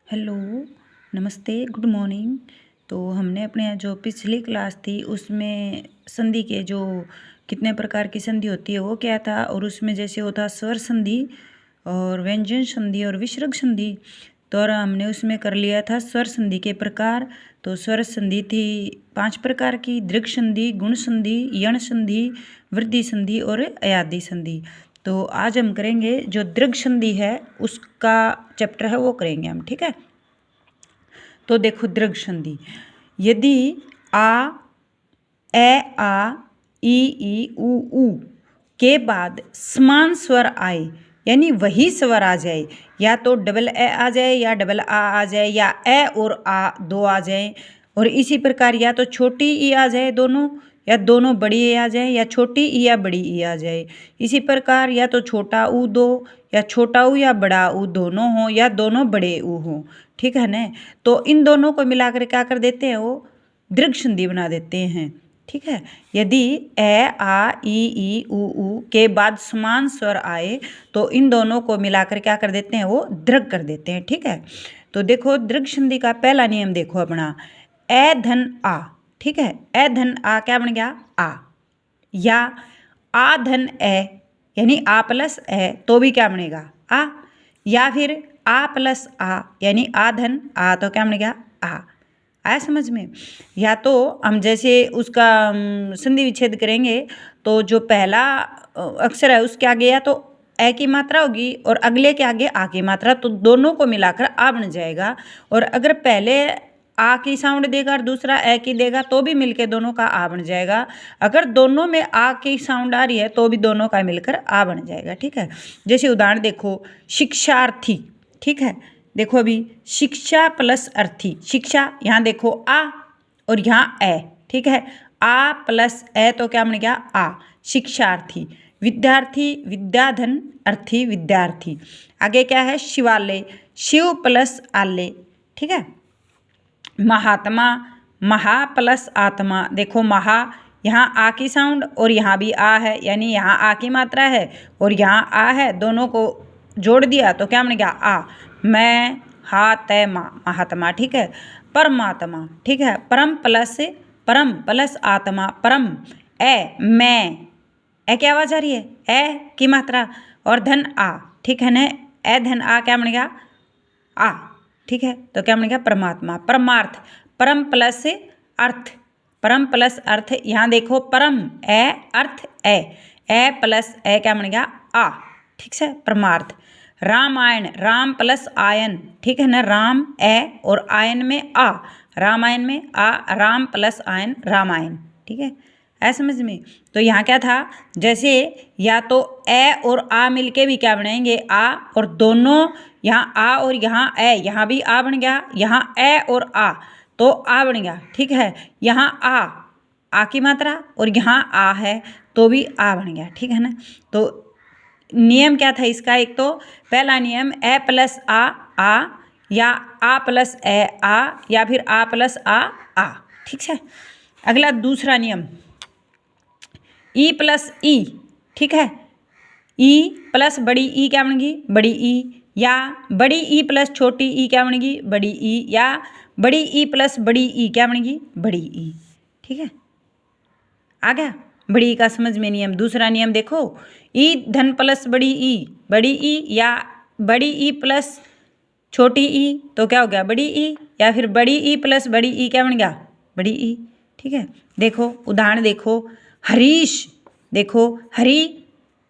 Hello, नमस्ते, good morning. तो हमने अपने जो पिछली क्लास थी उसमें संधि के जो कितने प्रकार की संधि होती है वो क्या था, और उसमें जैसे होता स्वर संधि और व्यंजन संधि और विसर्ग संधि। तो और हमने उसमें कर लिया था स्वर संधि के प्रकार। तो स्वर संधि थी 5 प्रकार की: दृघ संधि, गुण संधि, यण संधि, वृद्धि संधि और अयादि संधि। तो आज हम करेंगे जो दृघ संधि है उसका चैप्टर है वो करेंगे हम, ठीक है। तो देखो दृघ संधि, यदि आ, ए, आ, ई, ऊ के बाद समान स्वर आए, यानी वही स्वर आ जाए, या तो डबल ए आ जाए या डबल आ जाए, या ए और आ दो आ जाए, और इसी प्रकार या तो छोटी ई आ जाए दोनों, या दोनों बड़ी ए आ जाए, या छोटी ई या बड़ी ई आ जाए। इसी प्रकार या तो छोटा ऊ दो, या छोटा ऊ या बड़ा ऊ दोनों हो, या दोनों बड़े ऊ हों, ठीक है ना। तो इन दोनों को मिलाकर क्या कर देते हैं, वो दृघ संधि बना देते हैं, ठीक है। यदि ए, आ, ई, ऊ के बाद समान स्वर आए तो इन दोनों को मिलाकर क्या कर देते हैं, वो दृघ कर देते हैं, ठीक है। तो देखो दृघ संधि का पहला नियम देखो अपना, ए धन आ, ठीक है। ए धन आ क्या बन गया, आ। या आ धन ए, यानी आ प्लस ए, तो भी क्या बनेगा, आ। या फिर आ प्लस आ, यानी आ धन आ, तो क्या बन गया, आ। आया समझ में। या तो हम जैसे उसका संधि विच्छेद करेंगे तो जो पहला अक्षर है उसके आगे या तो ए की मात्रा होगी और अगले के आगे आ की मात्रा, तो दोनों को मिलाकर आ बन जाएगा। और अगर पहले आ की साउंड देगा और दूसरा ए की देगा तो भी मिलके दोनों का आ बन जाएगा। अगर दोनों में आ की साउंड आ रही है तो भी दोनों का मिलकर आ बन जाएगा, ठीक है। जैसे उदाहरण देखो, शिक्षार्थी, ठीक है। देखो अभी शिक्षा प्लस अर्थी, शिक्षा यहाँ देखो आ और यहाँ ए, ठीक है। आ प्लस ए तो क्या बन गया, आ, शिक्षार्थी। विद्यार्थी, विद्याधन, अर्थी, विद्यार्थी। आगे क्या है, शिवालय, शिव प्लस आले, ठीक है। महात्मा, महा प्लस आत्मा, देखो महा, यहाँ आ की साउंड और यहाँ भी आ है, यानी यहाँ आ की मात्रा है और यहाँ आ है, दोनों को जोड़ दिया तो क्या बन गया, आ। मैं, हा, तय, मा, महात्मा, ठीक है। परमात्मा, ठीक है। परम प्लस आत्मा, परम। ए, मैं, ए क्या आवाज आ रही है, ए की मात्रा, और धन आ, ठीक है ना। ए धन आ क्या बन गया, आ, ठीक है। तो क्या बन गया, परमात्मा। परमार्थ, परम प्लस अर्थ, परम प्लस अर्थ, यहाँ देखो परम ए अर्थ ए प्लस ए क्या बन गया, आ, ठीक है, परमार्थ। रामायण, राम प्लस आयन, ठीक है ना। राम ए और आयन में आ, रामायण में आ, राम प्लस आयन रामायण, ठीक है। ऐ समझ में। तो यहाँ क्या था, जैसे या तो ए और आ मिलके भी क्या बनाएंगे, आ, और दोनों यहाँ आ और यहाँ ए, यहाँ भी आ बन गया, यहाँ ए और आ तो आ बन गया, ठीक है। यहाँ आ की मात्रा और यहाँ आ है तो भी आ बन गया, ठीक है ना। तो नियम क्या था इसका, एक तो पहला नियम ए प्लस आ, या आ प्लस ए आ, या फिर आ प्लस आ, ठीक है। अगला दूसरा नियम, ई प्लस ई, ठीक है। ई प्लस बड़ी ई क्या बनेगी, बड़ी ई, या बड़ी ई प्लस छोटी ई क्या बनेगी, बड़ी ई, या बड़ी ई प्लस बड़ी ई क्या बनेगी, बड़ी ई, ठीक है। आ गया बड़ी ई का समझ में नियम। दूसरा नियम देखो, ई धन प्लस बड़ी ई, या बड़ी ई प्लस छोटी ई तो क्या हो गया, बड़ी ई, या फिर बड़ी ई प्लस बड़ी ई क्या बन गया, बड़ी ई, ठीक है। देखो उदाहरण देखो, हरीश, देखो हरी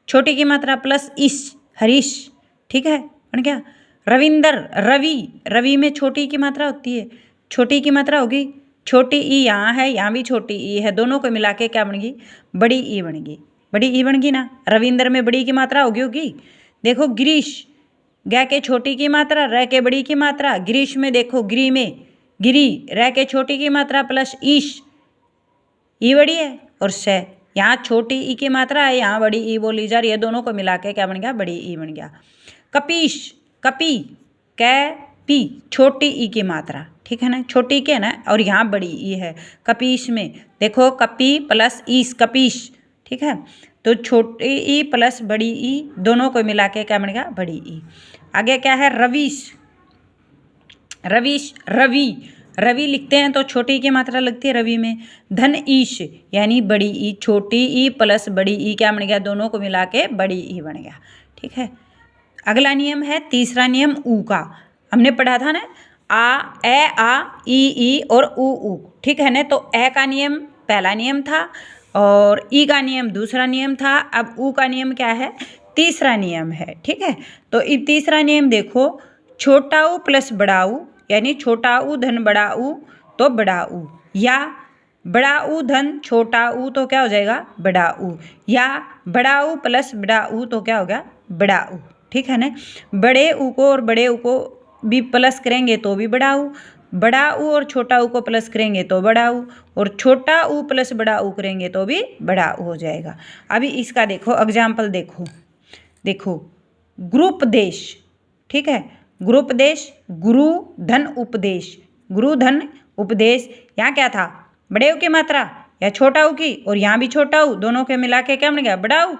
छोटी की मात्रा प्लस इस, हरीश, ठीक है, बन गया। रविंदर, रवि, रवि में छोटी की मात्रा होती है, छोटी की मात्रा होगी, छोटी ई यहाँ है, यहाँ भी छोटी ई है, दोनों को मिला के क्या बनेगी, बड़ी ई बनेगी, बड़ी ई बनेगी ना। रविंदर में बड़ी की मात्रा होगी। देखो गिरीश, ग के छोटी की मात्रा, रह के बड़ी की मात्रा, गिरीश में देखो गिरी में गिरी, रह के छोटी की मात्रा प्लस ईश, ई बड़ी है, और स, यहाँ छोटी ई की मात्रा है, यहाँ बड़ी ई बोली जा रही है, दोनों को मिला के क्या बन गया, बड़ी ई बन गया। कपीश, कपी, कै पी, छोटी ई की मात्रा, ठीक है ना, छोटी के ना, और यहाँ बड़ी ई है। कपीश में देखो कपी प्लस ईस, कपीश, ठीक है। तो छोटी ई प्लस बड़ी ई दोनों को मिला के क्या बन गया, बड़ी ई। आगे क्या है, रवीश, रवीश, रवि, रवि लिखते हैं तो छोटी ई की मात्रा लगती है रवि में। धन ईश यानी बड़ी ई, छोटी ई प्लस बड़ी ई क्या बन गया, दोनों को मिला के बड़ी ई बन गया। ठीक है, अगला नियम है तीसरा नियम ऊ का। हमने पढ़ा था ना आ, ए आ, ई और ऊ। ठीक है ना, तो ए का नियम पहला नियम था और ई का नियम दूसरा नियम था। अब ऊ का नियम क्या है, तीसरा नियम है। ठीक है, तो ये तीसरा नियम देखो, छोटा ऊ प्लस बड़ा ऊ यानी छोटा ऊ धन बड़ा ऊ तो बड़ा ऊ, या बड़ा ऊ धन छोटा ऊ तो क्या हो जाएगा, बड़ा ऊ, या बड़ा ऊ प्लस बड़ा ऊ तो क्या हो गया, बड़ा ऊ। ठीक है ना, बड़े ऊ को और बड़े ऊ को भी प्लस करेंगे तो भी बड़ा ऊ, बड़ा ऊ और छोटा ऊ को प्लस करेंगे तो बड़ा ऊ, और छोटा ऊ प्लस बड़ा ऊ करेंगे तो भी बड़ा ऊ हो जाएगा। अभी इसका देखो एग्जाम्पल, देखो गुरुपदेश। ठीक है, गुरुपदेश, गुरु धन उपदेश, गुरु धन उपदेश। यहाँ क्या था, बड़े ऊ की मात्रा या छोटा ऊ की, और यहाँ भी छोटा ऊ, दोनों के मिला के क्या बन गया, बड़ा ऊ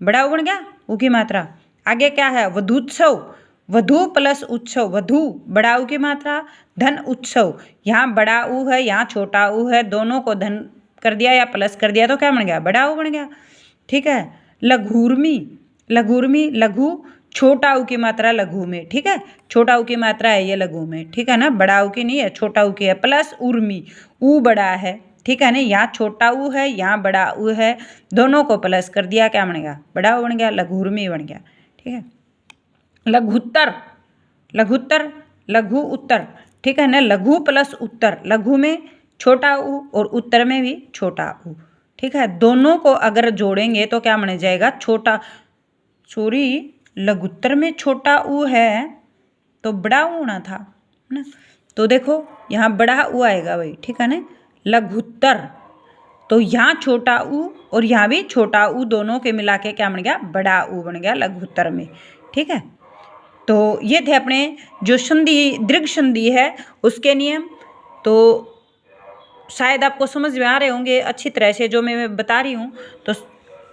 बन गया, ऊ की मात्रा। आगे क्या है, वधूत्सव, वधु प्लस उत्सव, वधु बड़ा ऊ की मात्रा, धन उत्सव, यहाँ बड़ा ऊ है यहाँ छोटा ऊ है, दोनों को धन कर दिया या प्लस कर दिया तो क्या बन गया, बड़ा ऊ बन गया। ठीक है, लघुर्मी, लघुर्मी, लघु छोटा ऊ की मात्रा लघु में। ठीक है, छोटा ऊ की मात्रा है ये लघु में। ठीक है ना, बड़ा ऊ की नहीं है, छोटा ऊ की है, प्लस उर्मी, ऊ बड़ा है। ठीक है ना, यहाँ छोटा ऊ है यहाँ बड़ा ऊ है, दोनों को प्लस कर दिया क्या बन गया, बड़ा ऊ बन गया, लघुर्मी बन गया। ठीक है, लघुत्तर, लघुत्तर, लघु उत्तर। ठीक है ना, लघु प्लस उत्तर, लघु में छोटा ऊ और उत्तर में भी छोटा ऊ। ठीक है, दोनों को अगर जोड़ेंगे तो क्या बन जाएगा, छोटा, सॉरी लघुत्तर में छोटा ऊ है तो बड़ा ऊ होना था ना, तो देखो यहाँ बड़ा ऊ आएगा भाई। ठीक है ना, लघुत्तर, तो यहाँ छोटा ऊ और यहाँ भी छोटा ऊ, दोनों के मिला के क्या बन गया, बड़ा ऊ बन गया लघुत्तर में। ठीक है, तो ये थे अपने जो संधि दीर्घ संधि है उसके नियम। तो शायद आपको समझ में आ रहे होंगे अच्छी तरह से जो मैं बता रही हूँ। तो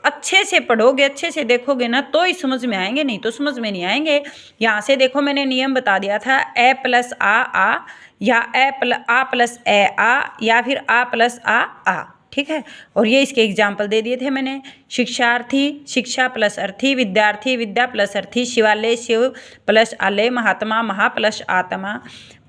अच्छे से पढ़ोगे, अच्छे से देखोगे ना तो ही समझ में आएंगे, नहीं तो समझ में नहीं आएंगे। यहाँ से देखो मैंने नियम बता दिया था, ए प्लस आ या आ प्लस ए आ, या फिर आ प्लस आ। ठीक है, और ये इसके एग्जाम्पल दे दिए थे मैंने, शिक्षार्थी शिक्षा प्लस अर्थी, विद्यार्थी विद्या प्लस अर्थी, शिवालय शिव प्लस आलय, महात्मा महा प्लस आत्मा,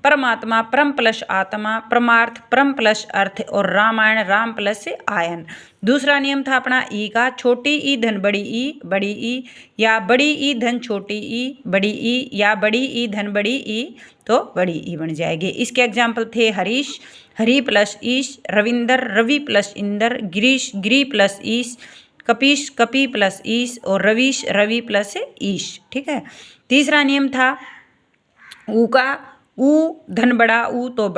परमात्मा परम प्लस आत्मा, परमार्थ परम प्लस अर्थ, और रामायण राम प्लस आयन। दूसरा नियम था अपना ई का, छोटी ई धन बड़ी ई, या बड़ी ई धन छोटी ई बड़ी ई, या बड़ी ई धन बड़ी ई तो बड़ी ई बन जाएगी। इसके एग्जाम्पल थे हरीश, हरी प्लस ईश, रविंदर रवि प्लस इंदर, गिरीश गिरी प्लस ईश, कपीश कपी प्लस ईश, और रवीश रवि प्लस ईश। ठीक है, तीसरा नियम था ऊ का, ऊ धन बड़ा ऊ तो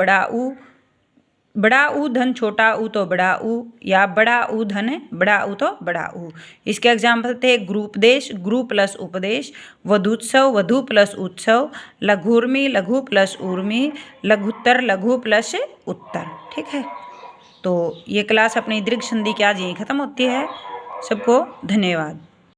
बड़ा ऊ धन छोटा ऊ तो बड़ा ऊ, या बड़ा ऊ धन बड़ा ऊ तो बड़ा ऊ। इसके एग्जाम्पल थे गुरुपदेश, गुरु प्लस उपदेश, वधूत्सव वधु प्लस उत्सव, लघुर्मी लघु प्लस उर्मी, लघुत्तर लघु प्लस उत्तर। ठीक है, तो ये क्लास अपनी दीर्घ संधि की आज यहीं ख़त्म होती है। सबको धन्यवाद।